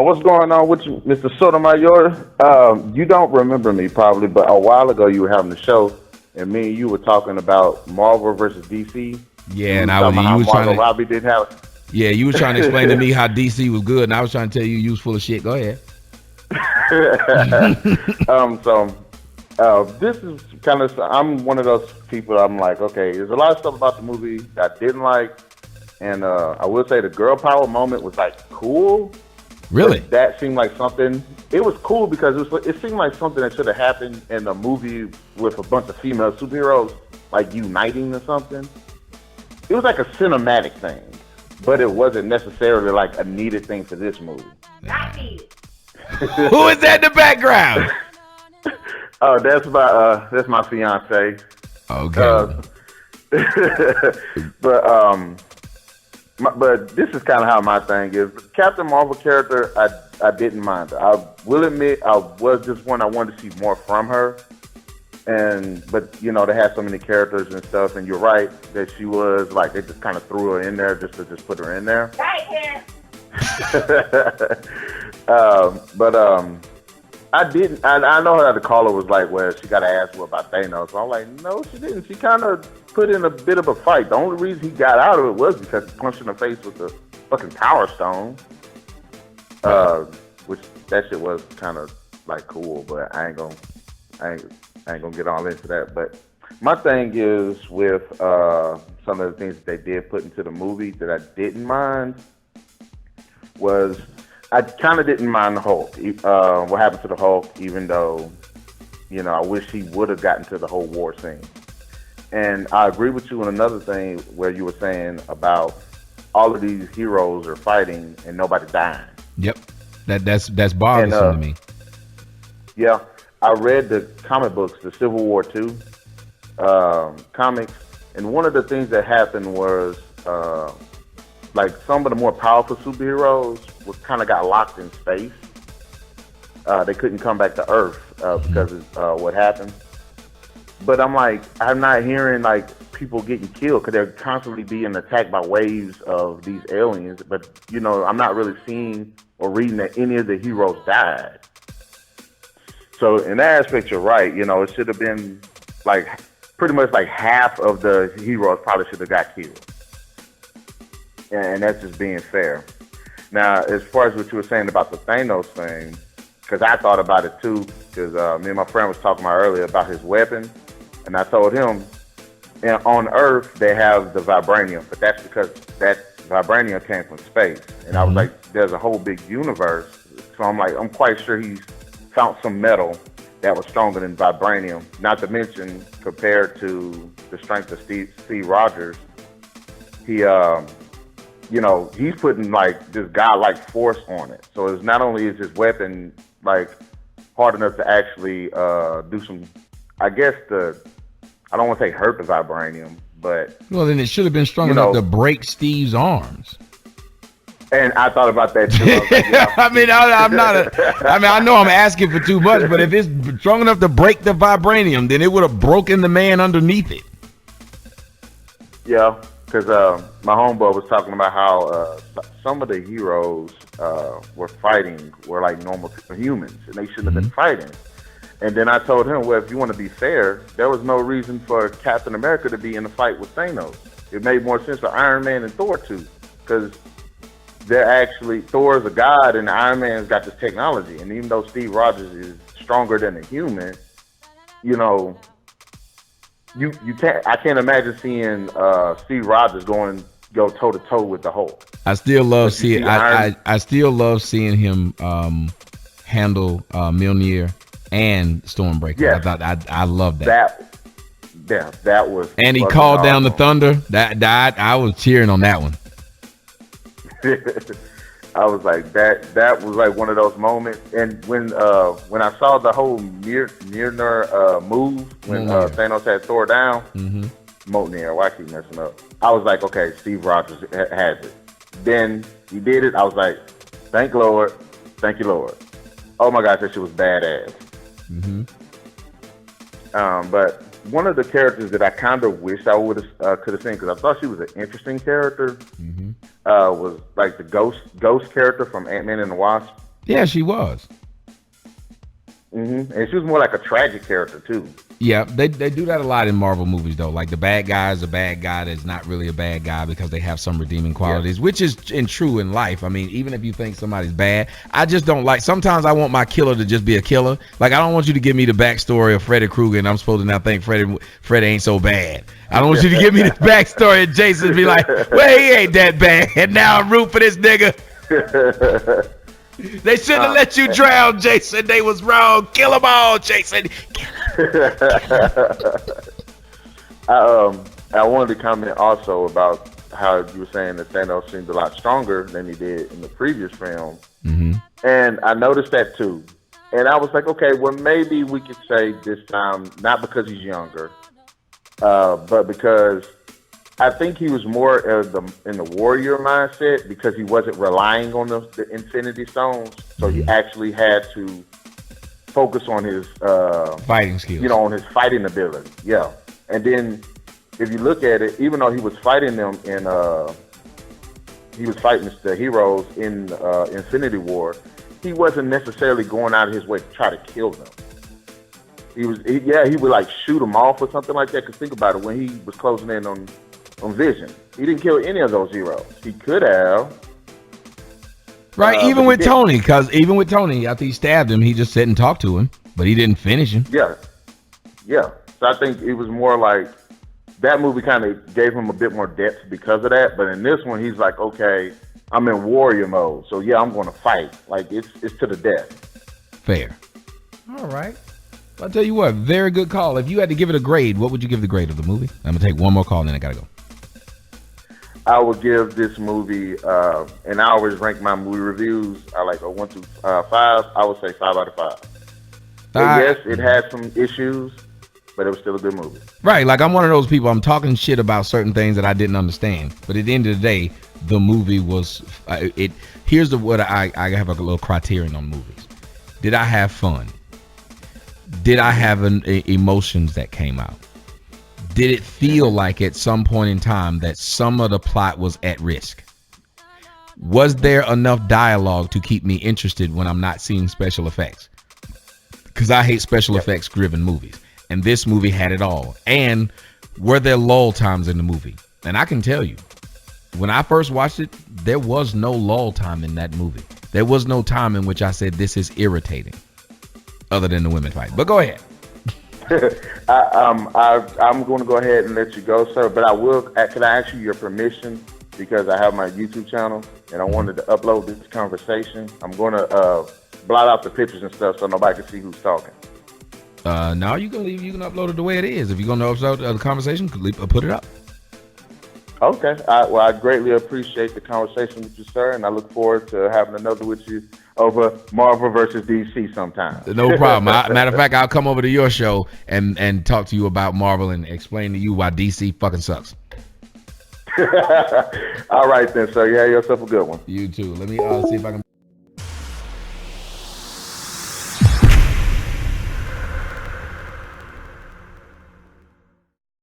What's going on with you, Mr. Sotomayor? You don't remember me probably, but a while ago you were having a show, and me and you were talking about Marvel versus DC. And Yeah, we and was I was talking about you how was Margot trying to Robbie didn't have. yeah you was trying to explain to me how DC was good, and I was trying to tell you was full of shit. Go ahead. So this is kind of. I'm one of those people. I'm like, okay, there's a lot of stuff about the movie that I didn't like, and I will say the girl power moment was like cool. Really? But that seemed like something. It was cool because it seemed like something that should have happened in a movie with a bunch of female superheroes like uniting or something. It was like a cinematic thing, but it wasn't necessarily like a needed thing for this movie. Who is that in the background? Oh, that's my fiance. Okay. But but this is kind of how my thing is. Captain Marvel character, I didn't mind her. I will admit, I was just one I wanted to see more from her. But they had so many characters and stuff, and you're right that she was like they just kind of threw her in there just to just put her in there. Right here. But I didn't. I know how the caller was like, well, she got to ask what about Thanos. So I'm like, no, she didn't. She kind of put in a bit of a fight. The only reason he got out of it was because he punched in the face with the fucking Power Stone. Which that shit was kind of like cool, but I ain't gonna get all into that. But my thing is with some of the things that they did put into the movie that I didn't mind was I kind of didn't mind the Hulk. What happened to the Hulk, even though, I wish he would have gotten to the whole war scene. And I agree with you on another thing where you were saying about all of these heroes are fighting and nobody dying. Yep. That's bothersome to me. Yeah. I read the comic books, the Civil War II comics, and one of the things that happened was like some of the more powerful superheroes kind of got locked in space. They couldn't come back to Earth because of what happened. But I'm not hearing like people getting killed because they're constantly being attacked by waves of these aliens. But I'm not really seeing or reading that any of the heroes died. So in that aspect, you're right. It should have been like pretty much like half of the heroes probably should have got killed. And that's just being fair. Now, as far as what you were saying about the Thanos thing, because I thought about it too, because me and my friend was talking about earlier about his weapon, and I told him, on Earth they have the vibranium, but that's because that vibranium came from space. And I was like, there's a whole big universe, so I'm quite sure he's found some metal that was stronger than vibranium. Not to mention, compared to the strength of Steve Rogers, he's putting like this godlike force on it. So it's not only is his weapon like hard enough to actually do some, I guess I don't want to say hurt the vibranium, but well, then it should have been strong enough to break Steve's arms. And I thought about that too. I know I'm asking for too much, but if it's strong enough to break the vibranium, then it would have broken the man underneath it. Yeah. Because my homeboy was talking about how some of the heroes were like normal humans, and they shouldn't have been fighting. And then I told him, well, if you want to be fair, there was no reason for Captain America to be in a fight with Thanos. It made more sense for Iron Man and Thor too, because Thor's a god and Iron Man's got this technology. And even though Steve Rogers is stronger than a human, I can't imagine seeing Steve Rogers go toe to toe with the Hulk. I still love seeing I still love seeing him handle Mjolnir and Stormbreaker. Yes. I love that. That was. And he called awesome. Down the thunder. That I was cheering on that one. I was like that was like one of those moments. And when I saw the whole Mjolnir move when Thanos had Thor down, Mjolnir, why I keep messing up? I was like, okay, Steve Rogers has it. Then he did it. I was like, thank you, Lord. Oh my gosh, that shit was badass. But one of the characters that I kind of wish I could have seen, because I thought she was an interesting character, was like the ghost character from Ant-Man and the Wasp. Yeah, she was. And she was more like a tragic character too. Yeah, they do that a lot in Marvel movies though. Like the bad guy is a bad guy that's not really a bad guy because they have some redeeming qualities, which is true in life. I mean, even if you think somebody's bad, I just don't like. Sometimes I want my killer to just be a killer. Like I don't want you to give me the backstory of Freddy Krueger, and I'm supposed to now think Freddy ain't so bad. I don't want you to give me the backstory of Jason and be like, well, he ain't that bad, and now I'm rooting for this nigga. They shouldn't have let you drown, Jason. They was wrong. Kill them all, Jason. I wanted to comment also about how you were saying that Thanos seemed a lot stronger than he did in the previous film. And I noticed that too. And I was like, okay, well, maybe we could say this time, not because he's younger, but because I think he was more in the warrior mindset because he wasn't relying on the Infinity Stones. So he actually had to focus on his fighting skills, on his fighting ability. Yeah. And then if you look at it, even though he was fighting them he was fighting the heroes in Infinity War, he wasn't necessarily going out of his way to try to kill them. He would like shoot them off or something like that. Because think about it, when he was closing in on Vision, he didn't kill any of those heroes. He could have. Right, even with Tony, because even with Tony, after he stabbed him, he just sat and talked to him, but he didn't finish him. Yeah. So I think it was more like that movie kind of gave him a bit more depth because of that. But in this one, he's like, okay, I'm in warrior mode, so yeah, I'm going to fight. Like it's to the death. Fair. All right. I'll tell you what, very good call. If you had to give it a grade, what would you give the grade of the movie? I'm gonna take one more call, and then I gotta go. I would give this movie, and I always rank my movie reviews. I like a 1 through 5. I would say 5 out of 5. Yes, it had some issues, but it was still a good movie. Right, like I'm one of those people. I'm talking shit about certain things that I didn't understand, but at the end of the day, the movie was. Here's what I have a little criterion on movies. Did I have fun? Did I have emotions that came out? Did it feel like at some point in time that some of the plot was at risk? Was there enough dialogue to keep me interested when I'm not seeing special effects? Because I hate special effects driven movies. And this movie had it all. And were there lull times in the movie? And I can tell you, when I first watched it, there was no lull time in that movie. There was no time in which I said, this is irritating, other than the women fight. But go ahead. I'm going to go ahead and let you go, sir. But I will. Can I ask you your permission because I have my YouTube channel and I wanted to upload this conversation? I'm going to blot out the pictures and stuff so nobody can see who's talking. No, you can leave. You can upload it the way it is. If you're going to upload the conversation, put it up. Okay. I greatly appreciate the conversation with you, sir, and I look forward to having another with you over Marvel versus DC sometime. No problem. Matter of fact, I'll come over to your show and talk to you about Marvel and explain to you why DC fucking sucks. All right then, sir. You have yourself a good one. You too. Let me see if I can